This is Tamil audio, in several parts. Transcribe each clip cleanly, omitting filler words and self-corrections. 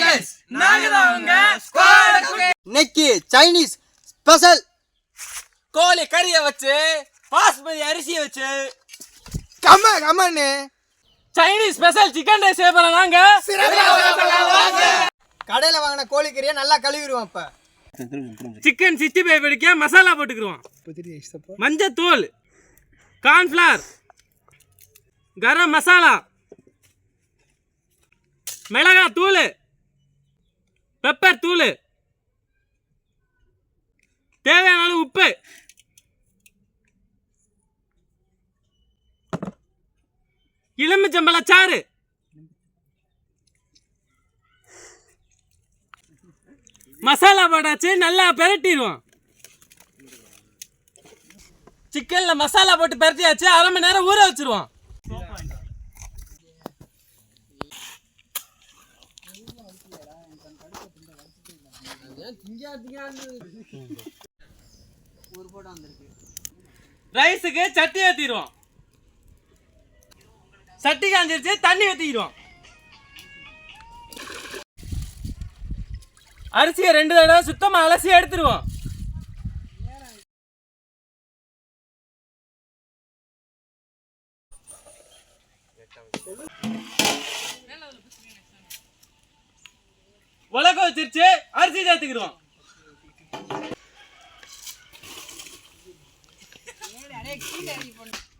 guys, நாங்க தான் உங்க ஸ்குவாட். இன்னைக்கு சைனீஸ் ஸ்பெஷல் கோழி கறியை வச்சு பாஸ்மதி அரிசியை வச்சு கம்மன்னு சைனீஸ் ஸ்பெஷல் சிக்கன் ரைஸ் செய்ய போறோம். நாங்க கடையில் வாங்கின கோழிக்கறியை நல்லா கழுவிடுவோம். இப்போ சிக்கன் 65 பிடிக்க மசாலா போட்டுக்குருவோம். மஞ்சத்தூள், கார்ன்ஃப்ளவர், கரம் மசாலா, மிளகாய் தூள், பெப்பர் தூள், தேவையான அளவு உப்பு, எலுமிச்சம்பழச்சாறு, மசாலா போட்டாச்சு. நல்லா பெரட்டிடுவோம். சிக்கன்ல மசாலா போட்டு பெரட்டியாச்சு. அரை மணி நேரம் ஊற வச்சிருவோம். ரைஸுக்கு சட்டி ஏத்திடுவோம். சட்டி காஞ்சிருச்சு, தண்ணி ஊத்திடுவோம். அரிசியை 2 தடவை சுத்தமா அலசி எடுத்துருவோம். உலக வச்சிருச்சு, அரிசி சேர்த்துக்கிடுவோம்.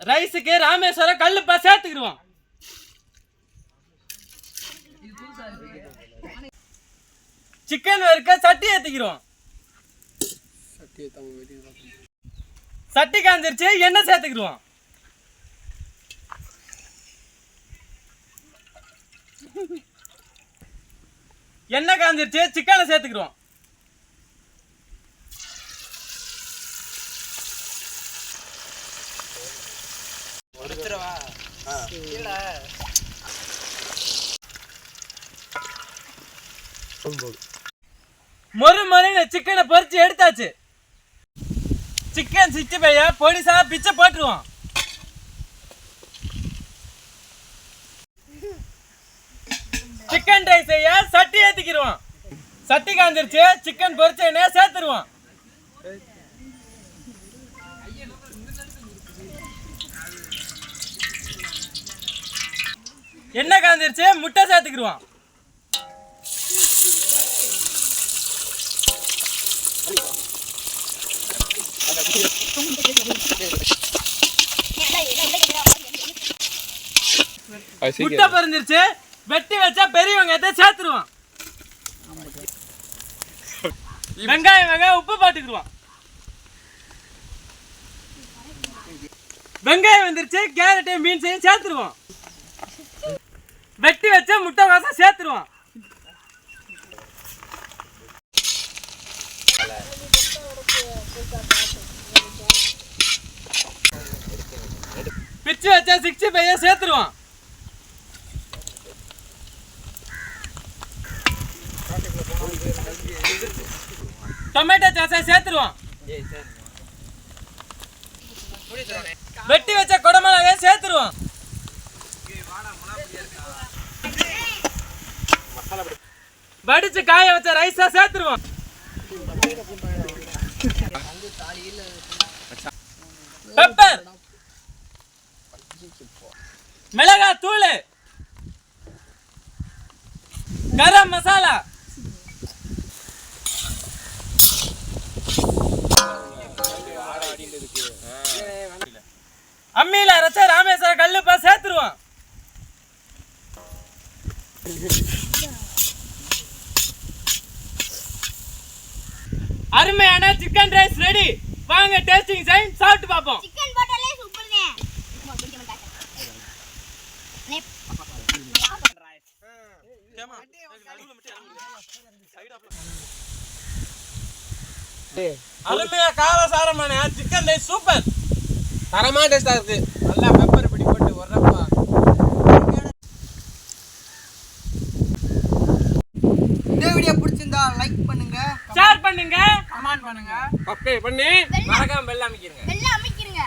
ரைஸுக்கு ராமேஸ்வரம் கல்லுப்பா சேர்த்துக்கிடுவோம். சிக்கன் வறுக்க சட்டி ஏத்திக்கிறோம். சட்டி காஞ்சிருச்சு, எண்ணெய் சேர்த்துக்கிடுவோம். எண்ணெய் காஞ்சிருச்சு, சிக்கனை சேர்த்துக்கிடுவோம். மொறு சிக்கனை பொரிச்சு எடுத்தாச்சு. சிக்கன் 65 பொடிசா பிச்சை போட்டுருவோம். சிக்கன் ரைஸ் செய்ய சட்டி ஏத்திக்கிடுவோம். சட்டி காஞ்சிருச்சு, சிக்கன் பொரிச்ச எண்ணெய் சேர்த்துருவோம். எண்ணெய் காஞ்சிருச்சு, முட்டை சேர்த்துக்கிடுவோம். முட்டை பறிஞ்சிருச்சு, வெட்டி வச்சா பெரிய வெங்காயத்தை சேர்த்துருவோம். வெங்காயம் உப்பு போட்டுக்குருவோம். வெங்காயம் வந்துருச்சு, கேரட்டையும் பீன்ஸையும் சேர்த்துருவோம். வெட்டி வச்ச முட்டை வாசம் சேர்த்துருவோம். பிச்சு வச்ச 65 சேர்த்துருவோம். டொமேட்டோ சாஸை சேர்த்துருவோம். வெட்டி வச்ச கொடமிளகாயை சேர்த்துருவோம். வடிச்சு காய வச்ச ரைஸை சேர்த்துருவோம். பெப்பர், மிளகாய் தூள், கரம் மசாலா, அம்மியில அரைச்ச ராமேஸ்வரம் கல்லுப்பா சேர்த்துருவோம். அருமையான சிக்கன் ரைஸ் ரெடி. வாங்க டேஸ்டிங் செய்து சாப்பிட்டு பாப்போம். சிக்கன் போட்டாலே சூப்பர்ங்க. அருமையா காரசாரமான சிக்கன் ரைஸ் சூப்பர். தரமான டேஸ்டா இருக்கு. நல்லா பெப்பர் பிடி போட்டு வரப்பா. இந்த வீடியோ பிடிச்சிருந்தா லைக் பண்ணுங்க, ஷேர் பண்ணுங்க, கமெண்ட் பண்ணுங்க, சப்ஸ்கிரைப் பண்ணி மறக்காம பெல் அமைக்கிறீங்க. வெள்ள அமைக்கிறீங்க.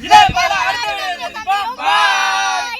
இதே போல அடுத்த வீடியோல சந்திப்போம். பை.